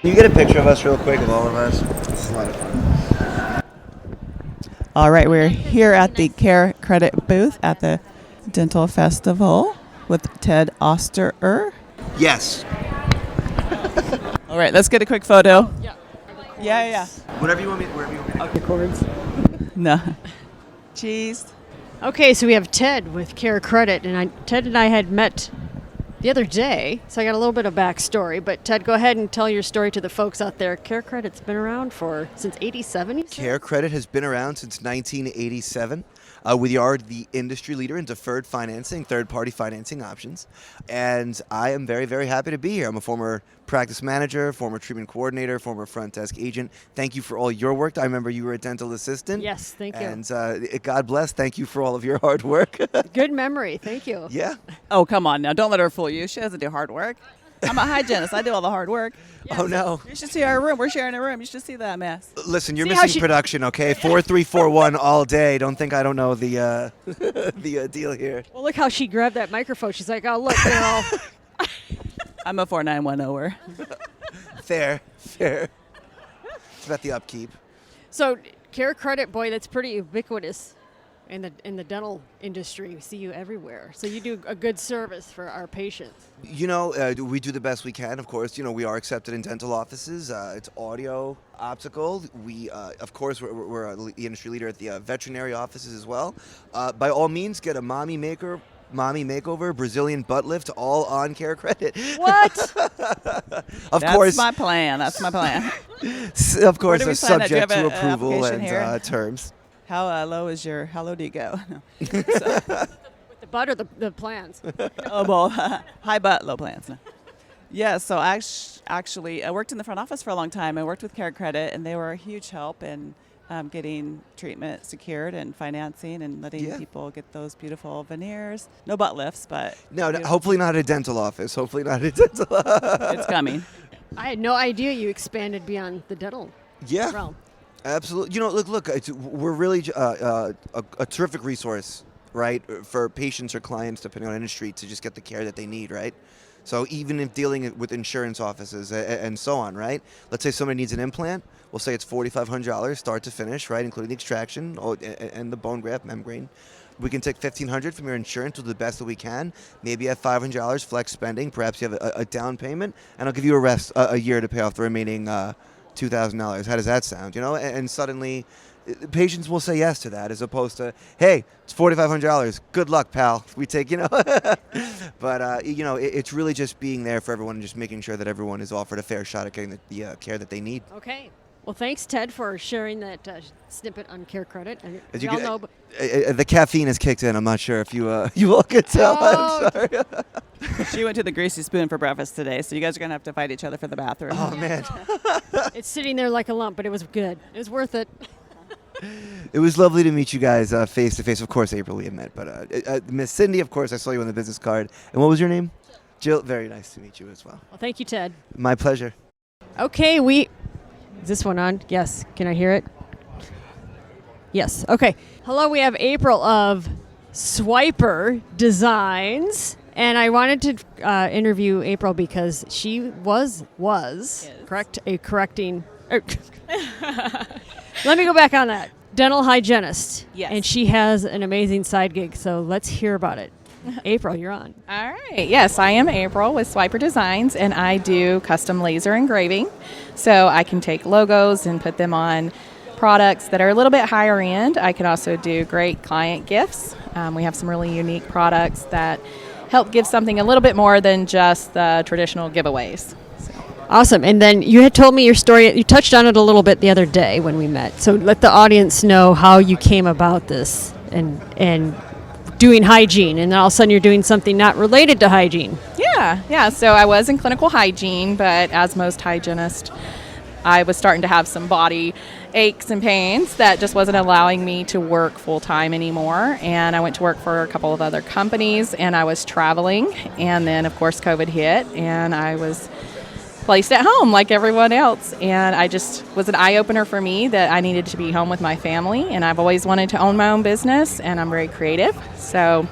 Can you get a picture of us real quick, of all of us? This is a lot of fun. All right, we're here at the CareCredit booth at the Dental Festival with Ted Osterer. Yes. All right, let's get a quick photo. Yeah. Whatever you want me, wherever you want me to go. Records. No. Cheese. Okay, so we have Ted with CareCredit, and Ted and I had met the other day, so I got a little bit of backstory. But Ted, go ahead and tell your story to the folks out there. CareCredit's been around since '87. CareCredit has been around since 1987. We are the industry leader in deferred financing, third-party financing options, and I am very, very happy to be here. I'm a former practice manager, former treatment coordinator, former front desk agent. Thank you for all your work. I remember you were a dental assistant. Yes, thank you. And God bless. Thank you for all of your hard work. Good memory. Thank you. Yeah. Oh, come on now. Don't let her fool you. She doesn't do hard work. I'm a hygienist. I do all the hard work. Yes. Oh, no. You should see our room. We're sharing a room. You should see that mess. Listen, you're See how missing production, okay? 4341 all day. Don't think I don't know the the deal here. Well, look how she grabbed that microphone. She's like, oh, look, girl. I'm a 4910er. Fair. It's about the upkeep. So CareCredit, boy, that's pretty ubiquitous in the dental industry. We see you everywhere. So you do a good service for our patients. You know, we do the best we can, of course. You know, we are accepted in dental offices. It's audio, optical. We, of course, we're the industry leader at the veterinary offices as well. By all means, get a mommy makeover, Brazilian butt lift, all on CareCredit. What? Of course. That's my plan. Of course, Where do we it's sign that? Do you subject have to a approval application here? and terms. How low do you go? No. With the butt or the plans? Oh, well, high butt, low plans. No. Yeah, so actually, I worked in the front office for a long time. I worked with CareCredit, and they were a huge help in getting treatment secured and financing and letting people get those beautiful veneers. No butt lifts, but... No, hopefully not a dental office. It's coming. I had no idea you expanded beyond the dental realm. Absolutely. You know, look, we're really a terrific resource, right, for patients or clients, depending on industry, to just get the care that they need, right? So even if dealing with insurance offices and so on, right? Let's say somebody needs an implant. We'll say it's $4,500 start to finish, right, including the extraction and the bone graft membrane. We can take $1,500 from your insurance, we'll do the best that we can. Maybe you have $500 flex spending. Perhaps you have a down payment, and I'll give you a year to pay off the remaining $2,000. How does that sound? You know, and suddenly patients will say yes to that, as opposed to, hey, it's $4,500. Good luck, pal. We take, you know. But you know, it's really just being there for everyone and just making sure that everyone is offered a fair shot at getting the care that they need. Okay. Well, thanks, Ted, for sharing that snippet on CareCredit. As you all know, the caffeine has kicked in. I'm not sure if you all could tell. Oh. I'm sorry. She went to the Greasy Spoon for breakfast today, so you guys are going to have to fight each other for the bathroom. Oh, man. It's sitting there like a lump, but it was good. It was worth it. It was lovely to meet you guys face to face. Of course, April, we had met, but Miss Cindy, of course, I saw you on the business card. And what was your name? Jill. Very nice to meet you as well. Well, thank you, Ted. My pleasure. Okay, is this one on? Yes. Can I hear it? Yes. Okay. Hello, we have April of Swipper Designs. And I wanted to interview April because she was correcting. Let me go back on that. Dental hygienist. Yes. And she has an amazing side gig, so let's hear about it. April, you're on. All right. Yes, I am April with Swipper Designs, and I do custom laser engraving. So I can take logos and put them on products that are a little bit higher end. I can also do great client gifts. We have some really unique products that help give something a little bit more than just the traditional giveaways. Awesome. And then you had told me your story. You touched on it a little bit the other day when we met. So let the audience know how you came about this and doing hygiene. And then all of a sudden you're doing something not related to hygiene. Yeah. So I was in clinical hygiene, but as most hygienists, I was starting to have some body aches and pains that just wasn't allowing me to work full time anymore. And I went to work for a couple of other companies, and I was traveling. And then, of course, COVID hit, and I was placed at home like everyone else. And I just was an eye-opener for me that I needed to be home with my family. And I've always wanted to own my own business, and I'm very creative. So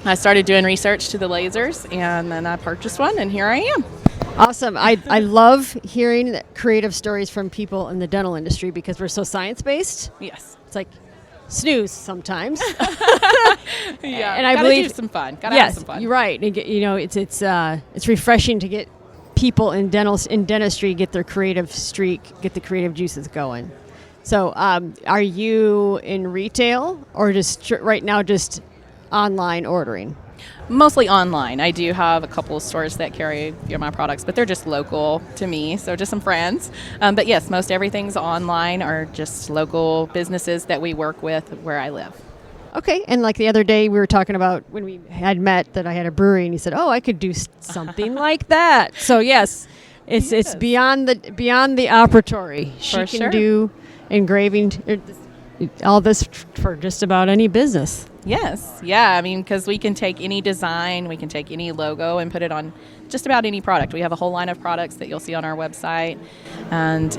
I started doing research to the lasers, and then I purchased one, and here I am. Awesome. I love hearing creative stories from people in the dental industry because we're so science-based. Yes. It's like snooze sometimes. Yeah. And I gotta believe do some fun. Gotta have yes, some fun. you're right. And it's refreshing to get people in dentistry get their creative streak, get the creative juices going. So, are you in retail or just right now just online ordering? Mostly online. I do have a couple of stores that carry my products, but they're just local to me, so just some friends. But yes, most everything's online or just local businesses that we work with where I live. Okay, and like the other day we were talking about when we had met that I had a brewery, and he said, "Oh, I could do something like that." So yes, it's beyond the operatory. She For can sure. do engraving, all this for just about any business. Yes. Yeah. I mean, because we can take any design, we can take any logo and put it on just about any product. We have a whole line of products that you'll see on our website and,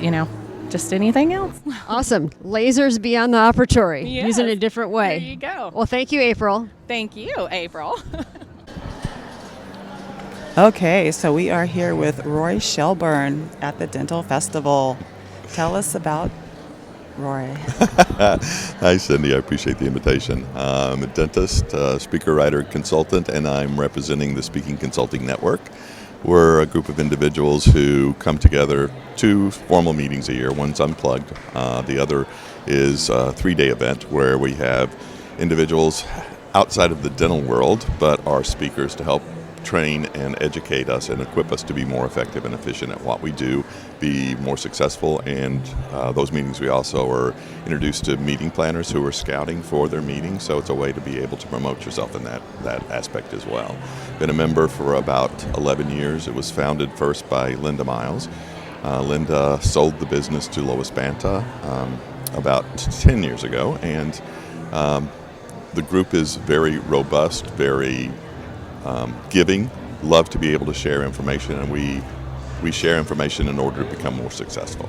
just anything else. Awesome, lasers beyond the operatory, Yes. using it a different way. There you go. Well, thank you, April. Thank you, April. Okay, so we are here with Roy Shelburne at the Dental Festival. Tell us about Roy. Hi, Cindy. I appreciate the invitation. I'm a dentist, speaker, writer, consultant, and I'm representing the Speaking Consulting Network. We're a group of individuals who come together 2 formal meetings a year. One's unplugged. The other is a 3-day event where we have individuals outside of the dental world but are speakers to help train and educate us and equip us to be more effective and efficient at what we do, be more successful. And those meetings, we also are introduced to meeting planners who are scouting for their meetings, so it's a way to be able to promote yourself in that aspect as well. Been a member for about 11 years. It was founded first by Linda Miles. Linda sold the business to Lois Banta about 10 years ago, and the group is very robust, very giving, love to be able to share information, and we share information in order to become more successful.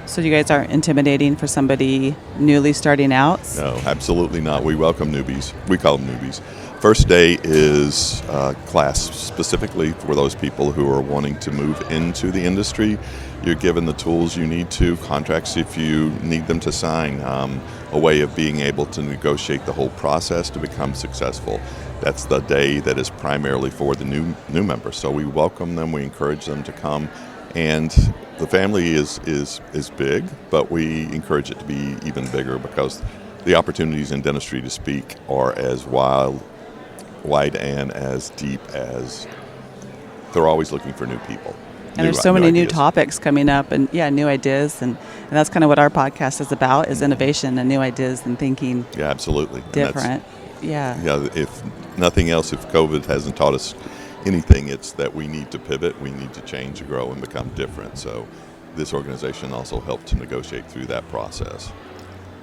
So you guys aren't intimidating for somebody newly starting out? No, absolutely not. We welcome newbies. We call them newbies. First day is class specifically for those people who are wanting to move into the industry. You're given the tools you need to, contracts if you need them to sign, a way of being able to negotiate the whole process to become successful. That's the day that is primarily for the new members. So we welcome them, we encourage them to come, and the family is big, but we encourage it to be even bigger because the opportunities in dentistry to speak are as wide and as deep as they're always looking for new people. And there's so many new ideas. topics coming up and new ideas and that's kind of what our podcast is about is innovation and new ideas and thinking Yeah, absolutely. And different. Yeah. if nothing else, if COVID hasn't taught us anything, it's that we need to pivot, we need to change, grow, and become different. So this organization also helped to negotiate through that process.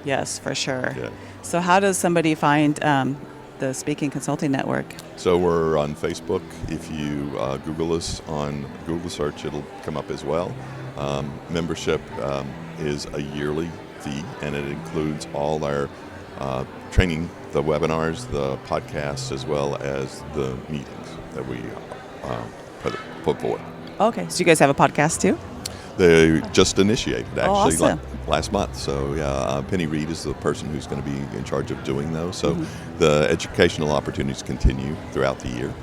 Yes, for sure. Yeah. So how does somebody find the Speaking Consulting Network? So we're on Facebook. If you Google us on Google search, it'll come up as well. Membership is a yearly fee, and it includes all our training, the webinars, the podcasts, as well as the meetings that we put forward. Okay, so you guys have a podcast too? They just initiated, actually, awesome. last month. So, yeah, Penny Reed is the person who's going to be in charge of doing those. So the educational opportunities continue throughout the year.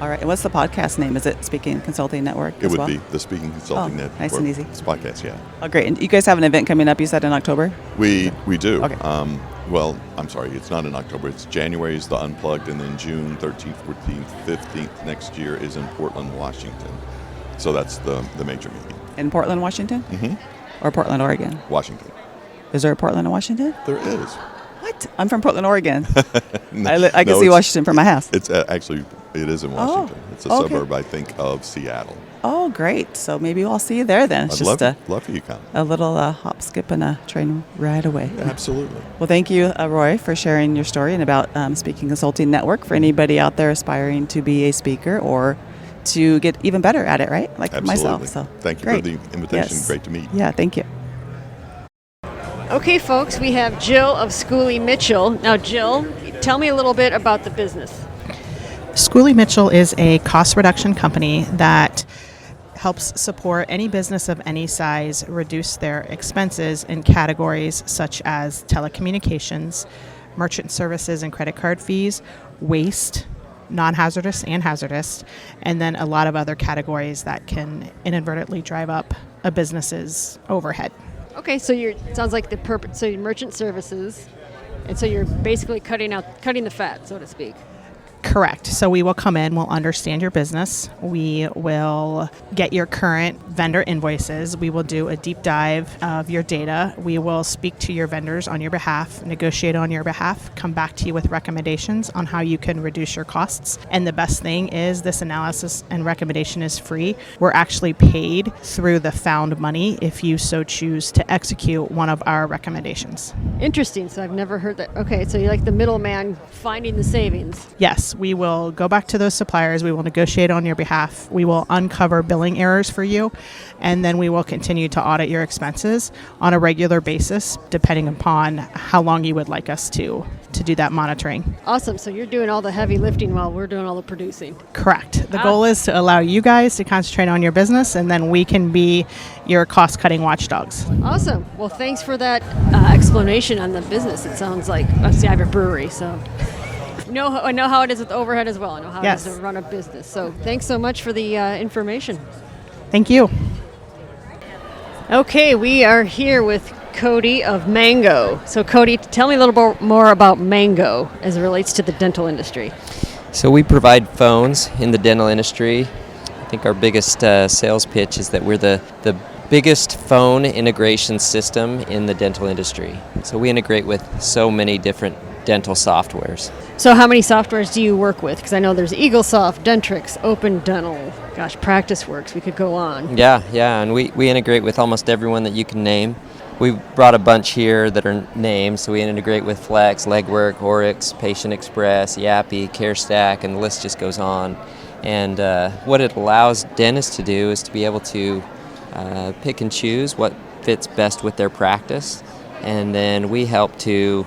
All right, and what's the podcast name? Is it Speaking Consulting Network It as would well? be the Speaking Consulting Network. nice and easy. It's a podcast, yeah. Oh, great. And you guys have an event coming up, you said, in October? We do. Okay. Well, I'm sorry, it's not in October. It's January is the Unplugged, and then June 13th, 14th, 15th next year is in Portland, Washington. So that's the major meeting. In Portland, Washington? Mm-hmm. Or Portland, Oregon? Washington. Is there a Portland in Washington? There is. What? I'm from Portland, Oregon. No, I can see Washington from my house. It's actually, it is in Washington. It's a okay. suburb, I think, of Seattle. Oh, great. So maybe I'll see you there then. It's I'd just love for you to come. a little hop, skip, and a train right away. Yeah, absolutely. Well, thank you, Roy, for sharing your story and about Speaking Consulting Network for anybody out there aspiring to be a speaker or to get even better at it, right? Like Absolutely. myself. So Thank you great. for the invitation. Yes. Great to meet. Yeah, thank you. Okay, folks, we have Jill of Schooley Mitchell. Now, Jill, tell me a little bit about the business. Schooley Mitchell is a cost reduction company that helps support any business of any size reduce their expenses in categories such as telecommunications, merchant services and credit card fees, waste, non-hazardous and hazardous, and then a lot of other categories that can inadvertently drive up a business's overhead. Okay, so it sounds like the purpose. So your merchant services, and so you're basically cutting the fat, so to speak. Correct. So we will come in, we'll understand your business, we will get your current vendor invoices, we will do a deep dive of your data, we will speak to your vendors on your behalf, negotiate on your behalf, come back to you with recommendations on how you can reduce your costs. And the best thing is this analysis and recommendation is free. We're actually paid through the found money if you so choose to execute one of our recommendations. Interesting. So I've never heard that. Okay, so you're like the middleman finding the savings. Yes, we will go back to those suppliers. We will negotiate on your behalf. We will uncover billing errors for you, and then we will continue to audit your expenses on a regular basis, depending upon how long you would like us to do that monitoring. Awesome. So you're doing all the heavy lifting while we're doing all the producing. Correct. The goal is to allow you guys to concentrate on your business, and then we can be your cost-cutting watchdogs. Awesome. Well, thanks for that explanation on the business. It sounds like, obviously I have a brewery, so I know how it is with overhead as well. I know how Yes. it is to run a business. So thanks so much for the information. Thank you. Okay, we are here with Cody of Mango. So Cody, tell me a little bit more about Mango as it relates to the dental industry. So we provide phones in the dental industry. I think our biggest sales pitch is that we're the biggest phone integration system in the dental industry. So we integrate with so many different dental softwares. So how many softwares do you work with? Because I know there's EagleSoft, Dentrix, Open Dental, PracticeWorks. We could go on. Yeah, and we integrate with almost everyone that you can name. We brought a bunch here that are named, so we integrate with Flex, Legwork, Oryx, Patient Express, Yappy, CareStack, and the list just goes on. And what it allows dentists to do is to be able to pick and choose what fits best with their practice, and then we help to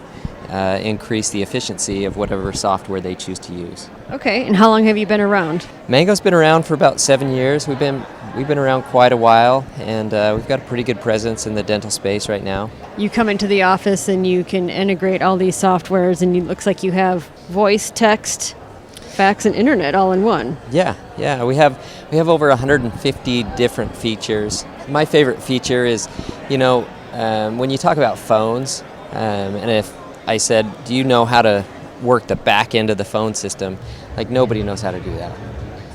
increase the efficiency of whatever software they choose to use. Okay, and how long have you been around? Mango's been around for about 7 years. We've been around quite a while, and we've got a pretty good presence in the dental space right now. You come into the office and you can integrate all these softwares, and it looks like you have voice, text, fax, and internet all in one. Yeah. We have over 150 different features. My favorite feature is, when you talk about phones, and if I said, do you know how to work the back end of the phone system? Like, nobody knows how to do that.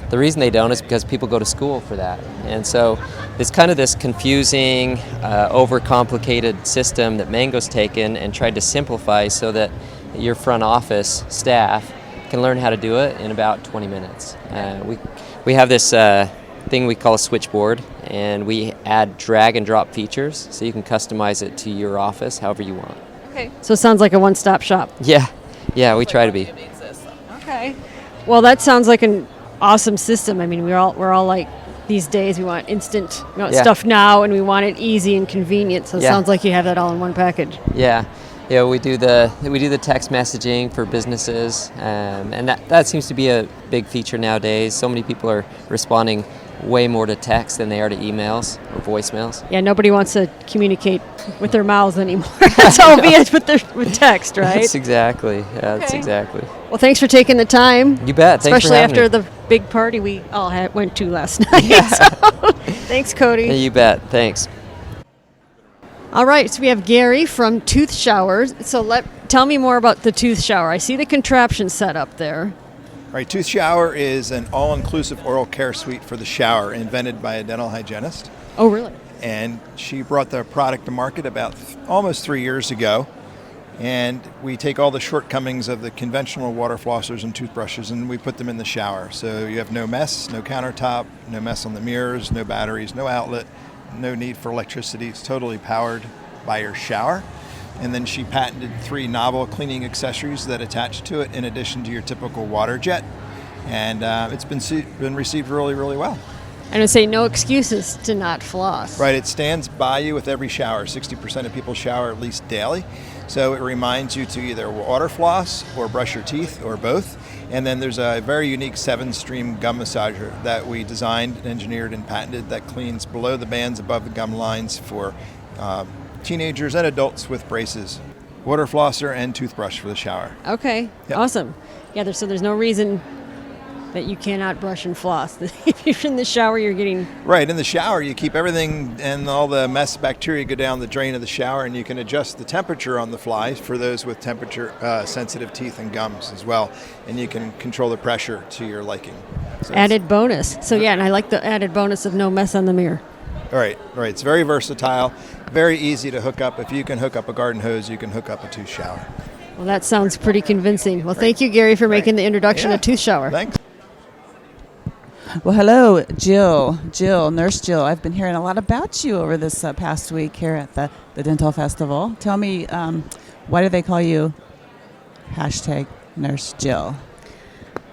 The reason they don't is because people go to school for that. And so it's kind of this confusing, overcomplicated system that Mango's taken and tried to simplify so that your front office staff can learn how to do it in about 20 minutes. We have this thing we call a switchboard, and we add drag and drop features so you can customize it to your office however you want. Okay. So it sounds like a one-stop shop. Yeah, we try to be. Okay. Well, that sounds like an awesome system. I mean, we're all like, these days we want instant, stuff now, and we want it easy and convenient. So it sounds like you have that all in one package. Yeah, we do the text messaging for businesses, and that seems to be a big feature nowadays. So many people are responding way more to text than they are to emails or voicemails. Yeah, nobody wants to communicate with their mouths anymore. That's all be it with text, right? That's exactly. Yeah, that's exactly. Well, thanks for taking the time. You bet. Thanks Especially for having after me. the big party we all went to last night. Yeah. So, thanks, Cody. Yeah, you bet. Thanks. All right, so we have Gary from Tooth Showers. So tell me more about the tooth shower. I see the contraption set up there. All right, Tooth Shower is an all-inclusive oral care suite for the shower invented by a dental hygienist. Oh, really? And she brought the product to market about almost 3 years ago. And we take all the shortcomings of the conventional water flossers and toothbrushes and we put them in the shower. So you have no mess, no countertop, no mess on the mirrors, no batteries, no outlet, no need for electricity. It's totally powered by your shower. And then she patented 3 novel cleaning accessories that attach to it in addition to your typical water jet. And it's been received really, really well. And I would say no excuses to not floss. Right, it stands by you with every shower. 60% of people shower at least daily. So it reminds you to either water floss or brush your teeth or both. And then there's a very unique 7-stream gum massager that we designed, engineered, and patented that cleans below the bands, above the gum lines for teenagers and adults with braces. Water flosser and toothbrush for the shower. Okay, Yep. awesome. Yeah, so there's no reason that you cannot brush and floss. If you're in the shower, you're getting... Right, in the shower, you keep everything and all the mess bacteria go down the drain of the shower, and you can adjust the temperature on the fly for those with temperature sensitive teeth and gums as well. And you can control the pressure to your liking. So Added bonus. So yeah, and I like the added bonus of no mess on the mirror. All right. It's very versatile, very easy to hook up. If you can hook up a garden hose, you can hook up a tooth shower. Well, that sounds pretty convincing. Well, thank you, Gary, for making the introduction of tooth shower. Thanks. Well, hello, Jill, Nurse Jill. I've been hearing a lot about you over this past week here at the Dental Festival. Tell me, why do they call you #Nurse Jill?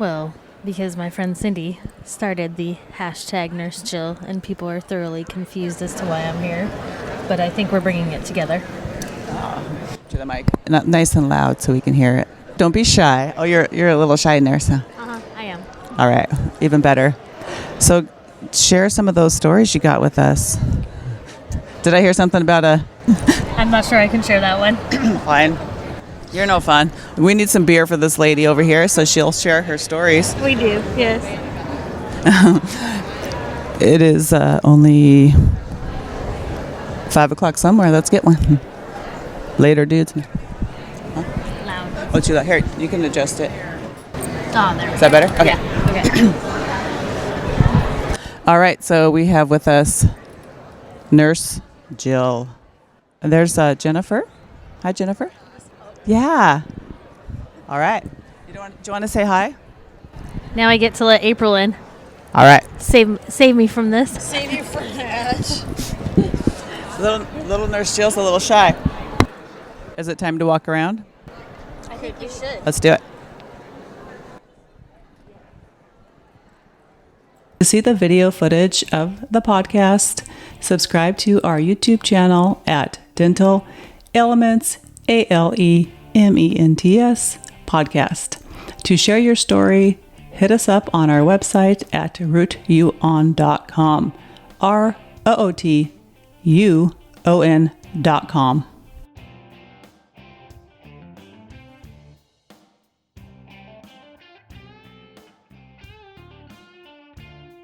Well, because my friend Cindy started the #Nurse Jill, and people are thoroughly confused as to why I'm here. But I think we're bringing it together. To the mic, nice and loud so we can hear it. Don't be shy. Oh, you're a little shy nurse, huh? I am. All right, even better. So, share some of those stories you got with us. Did I hear something about a? I'm not sure I can share that one. Fine. You're no fun. We need some beer for this lady over here, so she'll share her stories. We do, yes. It is only 5 o'clock somewhere. Let's get one. Later, dudes. Huh? Loud. Oh, too loud. Here, you can adjust it. Oh, there we Is that better? Okay. Yeah, okay. All right, so we have with us Nurse Jill. There's Jennifer. Hi, Jennifer. Yeah. All right. Do you want to say hi? Now I get to let April in. All right. Save me from this. Save you from that. Little Nurse Jill's a little shy. Is it time to walk around? I think you should. Let's do it. To see the video footage of the podcast, subscribe to our YouTube channel at Dental Elements, ALEMENTS podcast. To share your story, hit us up on our website at rootuon.com. ROOTUON.com.